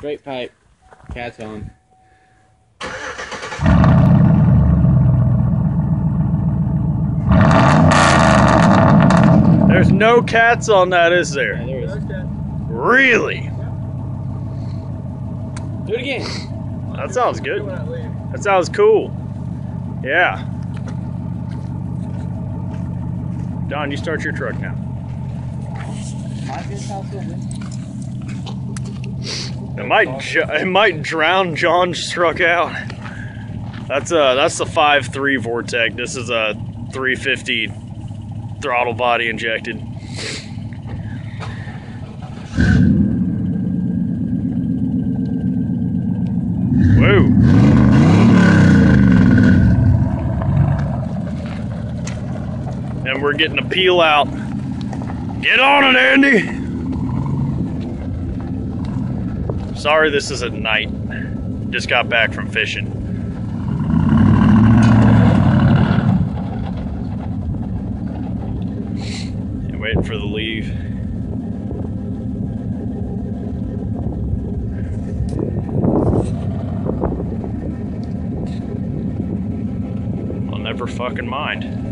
Straight pipe. Cat's on. There's no cats on that, is there? Yeah, there is. Really? Do it again. That sounds good. That sounds cool. Yeah. Don, you start your truck now. It might drown John's truck out. That's the 5.3 vortec. This is a 350 throttle body injected. Whoa. And we're getting a peel out. Get on it, Andy. Sorry this is at night. Just got back from fishing. And waiting for the leave. I'll never fucking mind.